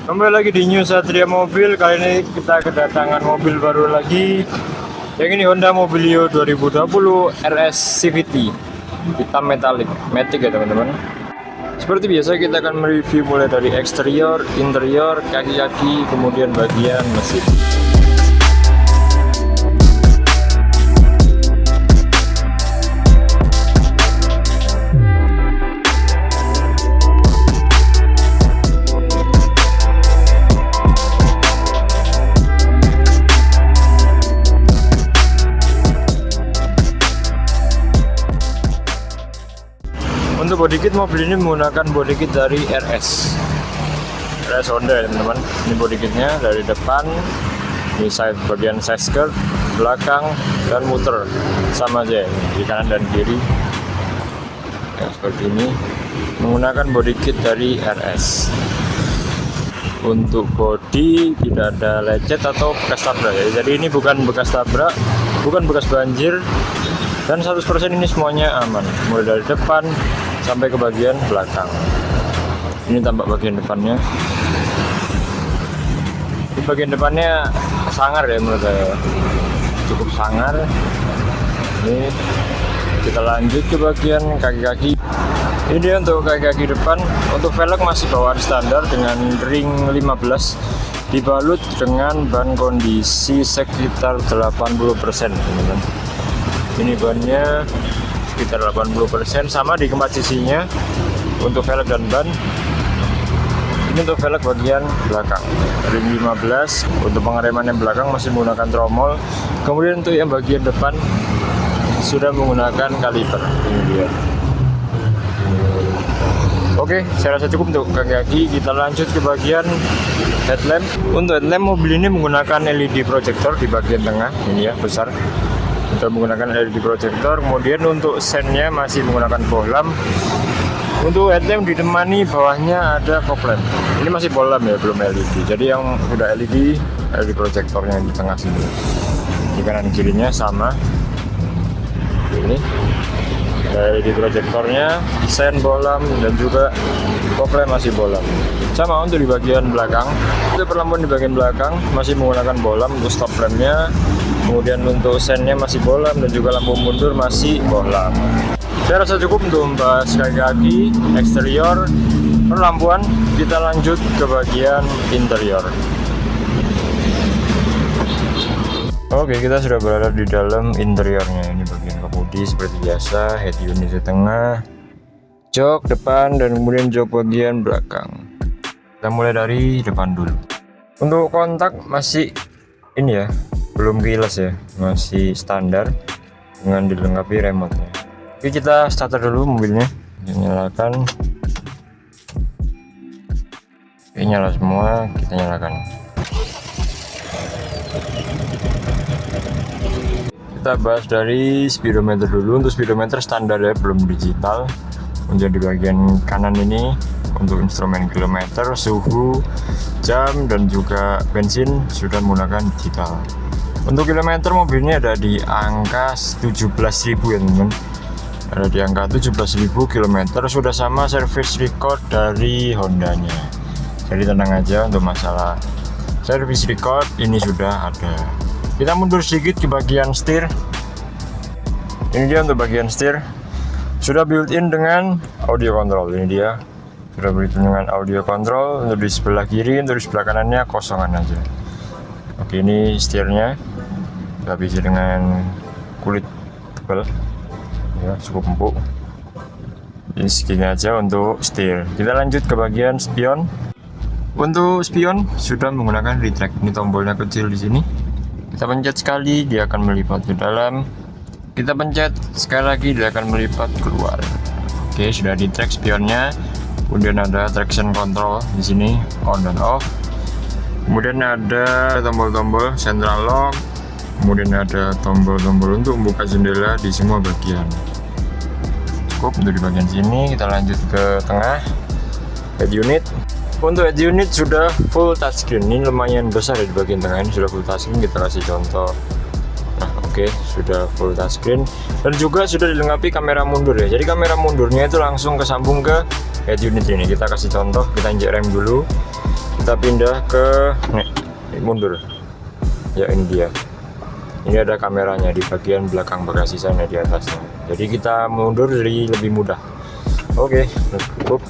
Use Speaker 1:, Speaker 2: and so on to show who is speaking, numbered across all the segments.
Speaker 1: Kembali lagi di New Satria Mobil. Kali ini kita kedatangan mobil baru lagi. Yang ini Honda Mobilio 2020 RS CVT hitam metalik, matic ya teman-teman. Seperti biasa kita akan mereview mulai dari eksterior, interior, kaki-kaki, kemudian bagian mesin. Untuk body kit mobil ini menggunakan body kit dari RS Honda ya teman-teman. Ini body kitnya dari depan, ini bagian side skirt, belakang, dan muter sama aja di kanan dan kiri ya, seperti ini. Menggunakan body kit dari RS. Untuk body tidak ada lecet atau bekas tabrak ya. Jadi ini bukan bekas tabrak, bukan bekas banjir, dan 100% ini semuanya aman, mulai dari depan sampai ke bagian belakang. Ini tampak bagian depannya. Di bagian depannya sangar ya menurut saya, cukup sangar. Ini kita lanjut ke bagian kaki-kaki. Ini dia untuk kaki-kaki depan. Untuk velg masih bawaan standar dengan ring 15, dibalut dengan ban kondisi sekitar 80% teman-teman. Ini bannya sekitar 80%, sama di keempat sisinya untuk velg dan ban. Ini untuk velg bagian belakang ring 15. Untuk pengereman yang belakang masih menggunakan tromol. Kemudian untuk yang bagian depan sudah menggunakan kaliper. Ini dia. Oke, saya rasa cukup untuk kaki-kaki. Kita lanjut ke bagian headlamp. Untuk headlamp mobil ini menggunakan LED projector di bagian tengah ini ya, besar. Kita menggunakan LED projector. Kemudian untuk sennya masih menggunakan bohlam. Untuk headlamp ditemani bawahnya ada fog lamp. Ini masih bohlam ya, belum LED. Jadi yang sudah LED projectornya di tengah sini. Di kanan kirinya sama. Ini LED projectornya, sen bohlam, dan juga fog lamp masih bohlam. Sama untuk di bagian belakang. Untuk perlampuan di bagian belakang masih menggunakan bohlam untuk stop lampnya. Kemudian untuk sennya masih bohlam dan juga lampu mundur masih bohlam. Saya rasa cukup untuk membahas kaki-kaki, eksterior, perlampuan. Kita lanjut ke bagian interior. Oke, kita sudah berada di dalam interiornya. Ini bagian kemudi seperti biasa, head unit di tengah, jok depan, dan kemudian jok bagian belakang. Kita mulai dari depan dulu. Untuk kontak masih ini ya, belum keyless ya, masih standar dengan dilengkapi remote-nya. Oke, kita starter dulu mobilnya. Nyalakan. Oke, nyala semua, kita nyalakan. Kita bahas dari speedometer dulu. Untuk speedometer standar ya, belum digital. Untuk di bagian kanan ini untuk instrumen kilometer, suhu, jam, dan juga bensin sudah menggunakan digital. Untuk kilometer mobilnya ada di angka 17.000 ya teman-teman. Ada di angka 17.000 km, sudah sama service record dari Hondanya. Jadi tenang aja untuk masalah service record ini sudah ada. Kita mundur sedikit ke bagian setir. Ini dia untuk bagian setir. Sudah built-in dengan audio control. Ini dia. Sudah built-in dengan audio control. Untuk di sebelah kiri, untuk di sebelah kanannya kosongan aja. Oke, ini setirnya. Kita bisa dengan kulit tebal. Ya, cukup empuk. Ini segini aja untuk setir. Kita lanjut ke bagian spion. Untuk spion sudah menggunakan retract. Ini tombolnya kecil di sini. Kita pencet sekali, dia akan melipat ke dalam. Kita pencet sekali lagi, dia akan melipat keluar. Oke, sudah di track spionnya. Kemudian ada traction control di sini, on dan off. Kemudian ada tombol-tombol central lock. Kemudian ada tombol-tombol untuk membuka jendela di semua bagian. Cukup untuk di bagian sini. Kita lanjut ke tengah. Head unit. Untuk head unit sudah full touchscreen. Ini lumayan besar ya di bagian tengah ini, sudah full touchscreen. Kita kasih contoh. Nah, oke, sudah full touchscreen. Dan juga sudah dilengkapi kamera mundur ya. Jadi kamera mundurnya itu langsung kesambung ke head unit ini. Kita kasih contoh. Kita injek rem dulu. Kita pindah ke mundur ya, ini dia. Ini ada kameranya di bagian belakang bagasi sana di atasnya, jadi kita mundur jadi lebih mudah. Oke, cukup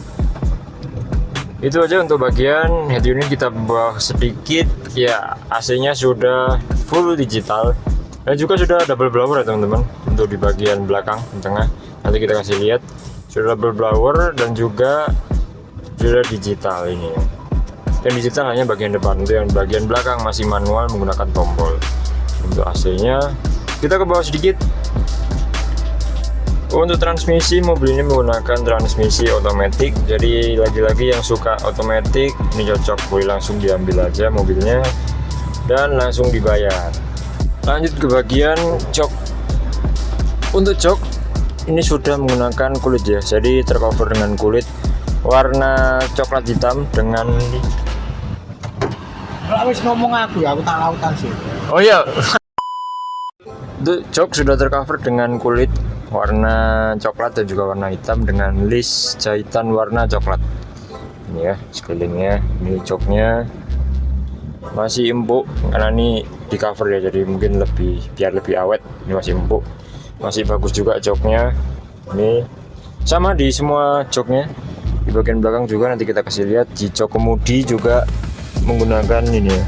Speaker 1: itu aja untuk bagian head unit. Kita bahas sedikit ya, AC nya sudah full digital dan juga sudah double blower ya teman-teman. Untuk di bagian belakang di tengah nanti kita kasih lihat sudah double blower dan juga sudah digital ini ya. Dan digital hanya bagian depan, untuk yang bagian belakang masih manual menggunakan tombol. Untuk AC-nya kita ke bawah sedikit. Untuk transmisi, mobil ini menggunakan transmisi otomatis. Jadi lagi-lagi yang suka otomatis ini cocok, boleh langsung diambil aja mobilnya dan langsung dibayar. Lanjut ke bagian jok. Untuk jok ini sudah menggunakan kulit ya, jadi tercover dengan kulit warna coklat hitam dengan
Speaker 2: kalau wis ngomong aku ya, aku tak lautan sih.
Speaker 1: oh iya. Untuk jok sudah tercover dengan kulit warna coklat dan juga warna hitam dengan list jahitan warna coklat. Ini ya sekelilingnya, ini joknya masih empuk karena ini di cover ya, jadi mungkin biar lebih awet. Ini masih empuk, masih bagus juga joknya. Ini sama di semua joknya. Di bagian belakang juga nanti kita kasih lihat di jok kemudi juga menggunakan ini ya,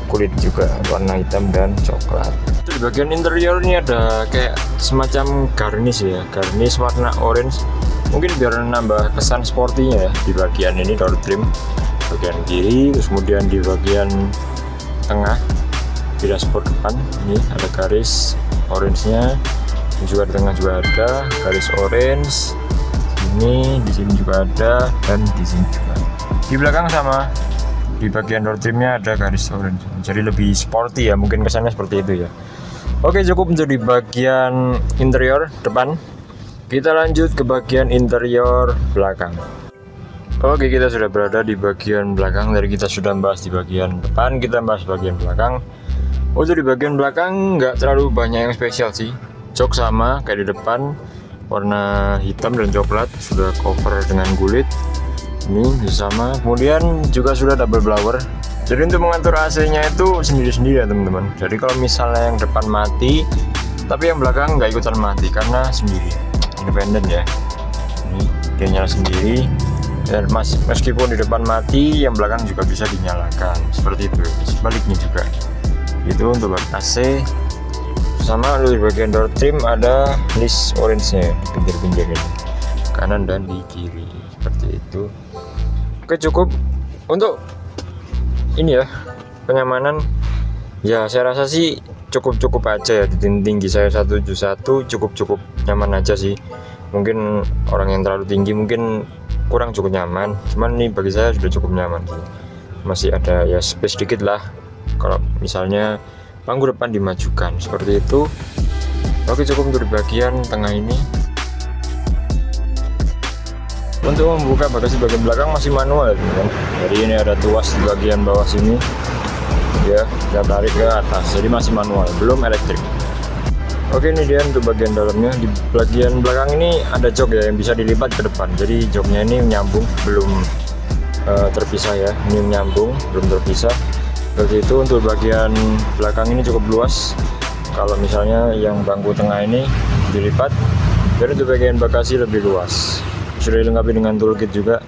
Speaker 1: kulit juga warna hitam dan coklat. Di bagian interior ini ada kayak semacam garnish ya, garnish warna orange, mungkin biar nambah kesan sportinya ya. Di bagian ini door trim bagian kiri, terus kemudian di bagian tengah di dashboard depan ini ada garis orange nya, dan juga di tengah juga ada garis orange. Ini di sini juga ada, dan di sini juga. Di belakang sama, di bagian door trimnya ada garis orange, jadi lebih sporty ya, mungkin kesannya seperti itu ya. Oke, cukup untuk di bagian interior depan. Kita lanjut ke bagian interior belakang. Oke, kita sudah berada di bagian belakang. Dari kita sudah bahas di bagian depan, kita bahas bagian belakang. Untuk di bagian belakang nggak terlalu banyak yang spesial sih. Jok sama kayak di depan, warna hitam dan coklat, sudah cover dengan kulit. Ini sama, kemudian juga sudah double blower. Jadi untuk mengatur AC-nya itu sendiri-sendiri ya teman-teman. Jadi kalau misalnya yang depan mati, tapi yang belakang nggak ikutan mati karena sendiri, independen ya. Ini dia nyala sendiri. Dan meskipun di depan mati, yang belakang juga bisa dinyalakan seperti itu. Sebaliknya juga. Itu untuk AC. Sama di bagian door trim ada list orange-nya di pinggir-pinggir ini, kanan dan di kiri seperti itu. Oke, cukup untuk ini ya kenyamanan ya. Saya rasa sih cukup aja ya. Di tinggi saya 171 cukup nyaman aja sih. Mungkin orang yang terlalu tinggi mungkin kurang cukup nyaman, cuman ini bagi saya sudah cukup nyaman sih. Masih ada ya space dikit lah kalau misalnya bangku depan dimajukan seperti itu. Oke, cukup untuk di bagian tengah ini. Untuk membuka bagasi bagian belakang masih manual ya teman. Jadi ini ada tuas di bagian bawah sini ya, kita tarik ke atas, jadi masih manual, belum elektrik. Oke, ini dia untuk bagian dalamnya. Di bagian belakang ini ada jok ya yang bisa dilipat ke depan, jadi joknya ini menyambung, belum terpisah ya, ini menyambung belum terpisah. Seperti itu. Untuk bagian belakang ini cukup luas. Kalau misalnya yang bangku tengah ini dilipat, jadi untuk bagian bagasi lebih luas. Sudah dilengkapi dengan toolkit juga.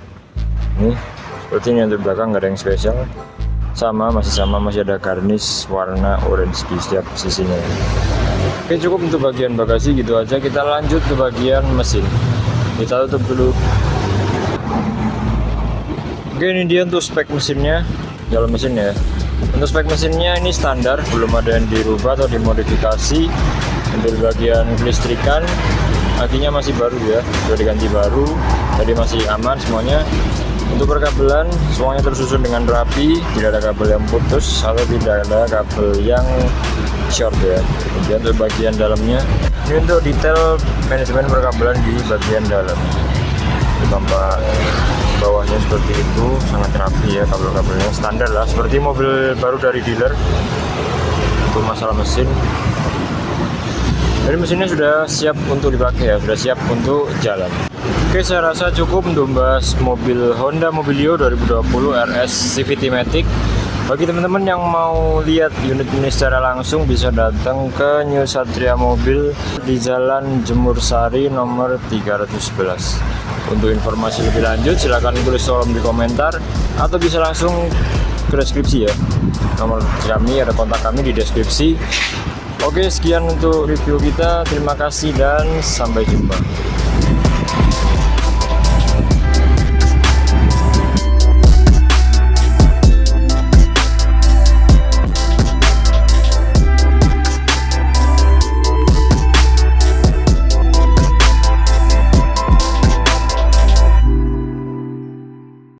Speaker 1: Nih, seperti ini untuk belakang, nggak ada yang spesial. Masih ada garnish warna orange di setiap sisinya. Oke, cukup untuk bagian bagasi gitu aja. Kita lanjut ke bagian mesin. Kita tutup dulu. Oke, ini dia untuk spek mesinnya, dalam mesinnya. Untuk spek mesinnya ini standar, belum ada yang dirubah atau dimodifikasi. Untuk bagian kelistrikan, akinya masih baru ya, sudah diganti baru, jadi masih aman semuanya. Untuk perkabelan semuanya tersusun dengan rapi, tidak ada kabel yang putus atau tidak ada kabel yang short ya. Kemudian untuk bagian dalamnya, ini untuk detail manajemen perkabelan di bagian dalam. Tampak bawahnya seperti itu, sangat rapi ya, kabel-kabelnya standar lah seperti mobil baru dari dealer. Untuk masalah mesin, jadi mesinnya sudah siap untuk dipakai ya, sudah siap untuk jalan. Oke, saya rasa cukup untuk membahas mobil Honda Mobilio 2020 RS CVT Matic. Bagi teman-teman yang mau lihat unit ini secara langsung, bisa datang ke New Satria Mobil di Jalan Jemur Sari nomor 311. Untuk informasi lebih lanjut silahkan tulis kolom di komentar atau bisa langsung ke deskripsi ya. Nomor kami, ada kontak kami di deskripsi. Oke, sekian untuk review kita. Terima kasih dan sampai jumpa.